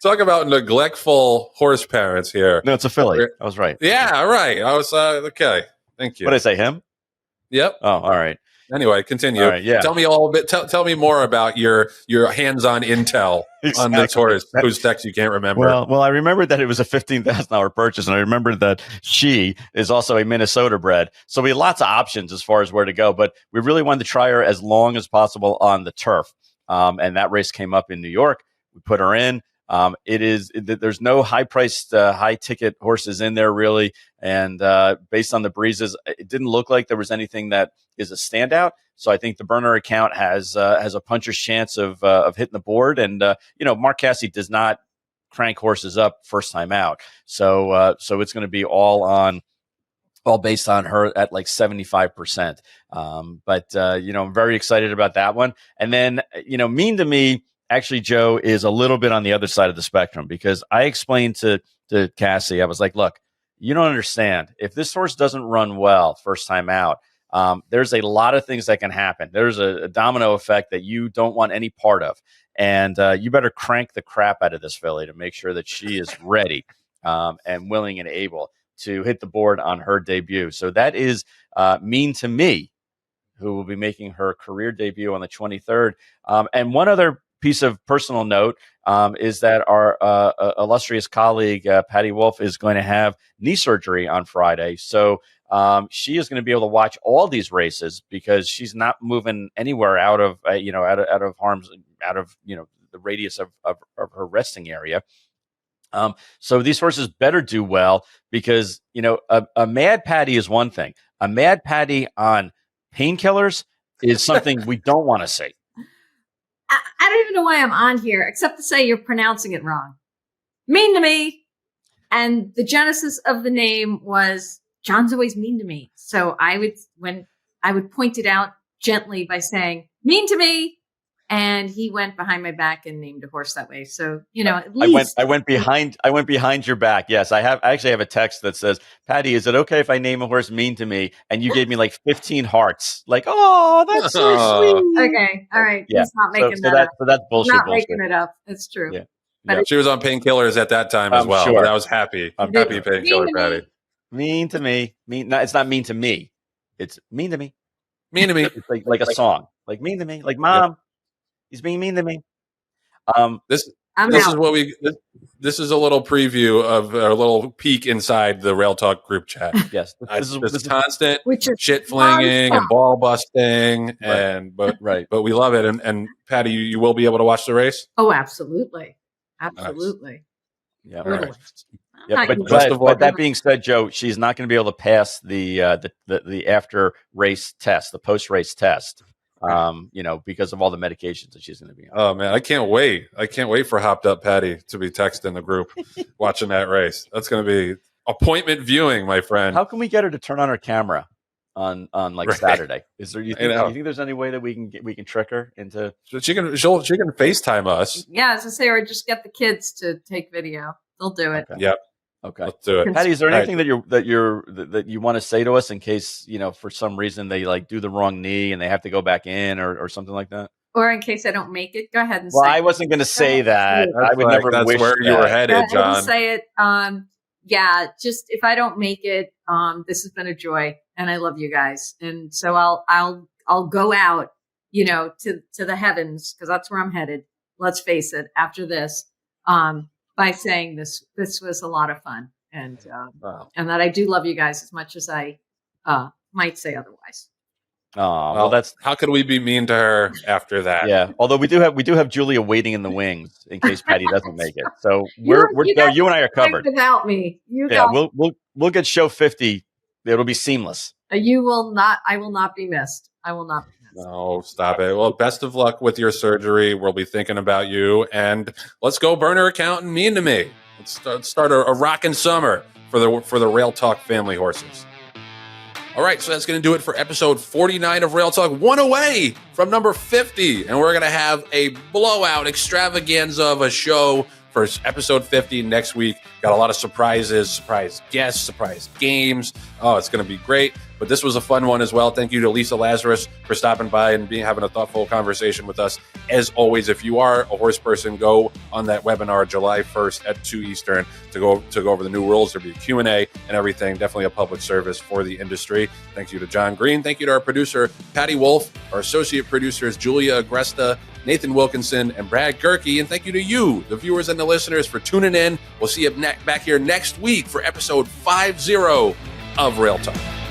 Speaker 1: Talk about neglectful horse parents here.
Speaker 2: No, it's a filly. I was right.
Speaker 1: Yeah, right. I was, okay. Thank you.
Speaker 2: What did I say, him?
Speaker 1: Yep.
Speaker 2: Oh, all right.
Speaker 1: Anyway, continue.
Speaker 2: All right, yeah.
Speaker 1: Tell me all a bit. Tell me more about your hands-on intel on this horse whose sex you can't remember.
Speaker 2: Well, I remembered that it was a $15,000 purchase, and I remembered that she is also a Minnesota bred. So we had lots of options as far as where to go, but we really wanted to try her as long as possible on the turf. And that race came up in New York. We put her in. There's no high-priced, high-ticket horses in there really, and based on the breezes, it didn't look like there was anything that is a standout. So I think the Burner Account has a puncher's chance of hitting the board, and Mark Casse does not crank horses up first time out, so it's going to be all based on her at like 75%. But I'm very excited about that one, and then Mean to Me. Actually, Joe is a little bit on the other side of the spectrum, because I explained to Cassie, I was like, look, you don't understand. If this horse doesn't run well first time out, there's a lot of things that can happen. There's a domino effect that you don't want any part of. And you better crank the crap out of this filly to make sure that she is ready and willing and able to hit the board on her debut. So that is Mean to Me, who will be making her career debut on the 23rd. And one other piece of personal note is that our illustrious colleague, Patty Wolf, is going to have knee surgery on Friday. So she is going to be able to watch all these races, because she's not moving anywhere out of harm's, the radius of her resting area. So these horses better do well, because, a mad Patty is one thing. A mad Patty on painkillers is something we don't want to see.
Speaker 4: I don't even know why I'm on here, except to say you're pronouncing it wrong. Mean to Me. And the genesis of the name was John's always mean to me. So I would point it out gently by saying, Mean to Me. And he went behind my back and named a horse that way. So, at least
Speaker 2: I went behind your back. Yes, I actually have a text that says, Patty, is it okay if I name a horse Mean to Me? And you gave me like 15 hearts. Like, oh, that's so sweet.
Speaker 4: Okay. All right.
Speaker 2: Yeah.
Speaker 4: He's not making that up.
Speaker 2: So that's bullshit.
Speaker 4: Not making it up. It's true.
Speaker 2: Yeah.
Speaker 4: But
Speaker 1: she was on painkillers at that time as well.
Speaker 2: Sure.
Speaker 1: But I was happy. I'm happy painkiller Patty.
Speaker 2: Mean to Me. No, it's not Mean to Me. It's Mean to Me.
Speaker 1: Mean to Me.
Speaker 2: It's like a song. Like Mean to Me. Like, Mom. Yep. He's being mean to me.
Speaker 1: This is a little preview of a little peek inside the Rail Talk group chat.
Speaker 2: Yes,
Speaker 1: this is constant shit flinging and ball busting, but we love it. And Patty, you will be able to watch the race.
Speaker 4: Oh, absolutely. Nice.
Speaker 2: Yeah,
Speaker 4: totally.
Speaker 2: Yeah, but that being said, Joe, she's not going to be able to pass the after race test, the post race test. Because of all the medications that she's going to be on.
Speaker 1: Oh man, I can't wait. I can't wait for Hopped Up Patty to be texting the group watching that race. That's going to be appointment viewing, my friend.
Speaker 2: How can we get her to turn on her camera on like
Speaker 1: Right.
Speaker 2: Saturday? Is there? You
Speaker 1: I know.
Speaker 2: think there's any way that we can trick her into?
Speaker 1: So she can FaceTime us.
Speaker 4: Yeah, as I say, or just get the kids to take video. They'll do it.
Speaker 2: Okay.
Speaker 1: Yep.
Speaker 2: Okay.
Speaker 1: Let's do it.
Speaker 2: Patty, is there
Speaker 1: All right.
Speaker 2: anything that you want to say to us in case, for some reason they like do the wrong knee and they have to go back in or something like that?
Speaker 4: Or in case I don't make it, go ahead and
Speaker 2: Well,
Speaker 4: say
Speaker 2: I
Speaker 4: it.
Speaker 2: wasn't going to say that.
Speaker 1: That's
Speaker 2: I would
Speaker 1: like-
Speaker 2: never
Speaker 1: that's
Speaker 2: wish
Speaker 1: where you were
Speaker 2: that.
Speaker 1: headed,
Speaker 4: Go ahead and
Speaker 1: John.
Speaker 4: say it. Yeah, just if I don't make it, this has been a joy, and I love you guys, and so I'll go out, to the heavens, because that's where I'm headed. Let's face it. After this, by saying this was a lot of fun, and
Speaker 1: Wow.
Speaker 4: and that I do love you guys as much as I might say otherwise.
Speaker 2: Oh,
Speaker 1: Well,
Speaker 2: that's
Speaker 1: how could we be mean to her after that?
Speaker 2: yeah. Although we do have Julia waiting in the wings in case Patty doesn't make it. So
Speaker 4: You guys
Speaker 2: you and I are covered.
Speaker 4: Without me, you
Speaker 2: Yeah,
Speaker 4: guys,
Speaker 2: we'll get show 50. It'll be seamless.
Speaker 4: you will not. I will not be missed. I will not be missed.
Speaker 1: No, stop it. Well, best of luck with your surgery. We'll be thinking about you. And let's go burner account and mean to me. Let's start a rockin' summer for the Rail Talk family horses. All right, so that's going to do it for episode 49 of Rail Talk, one away from number 50. And we're going to have a blowout extravaganza of a show for episode 50 next week. Got a lot of surprises, surprise guests, surprise games. Oh, it's going to be great. But this was a fun one as well. Thank you to Lisa Lazarus for stopping by and having a thoughtful conversation with us. As always, if you are a horse person, go on that webinar July 1st at 2 Eastern to go over the new rules. There'll be a Q&A and everything. Definitely a public service for the industry. Thank you to Jon Green. Thank you to our producer, Patty Wolf. Our associate producers, Julia Agresta, Nathan Wilkinson, and Brad Gerke. And thank you to you, the viewers and the listeners, for tuning in. We'll see you back here next week for episode 50 of Rail Talk.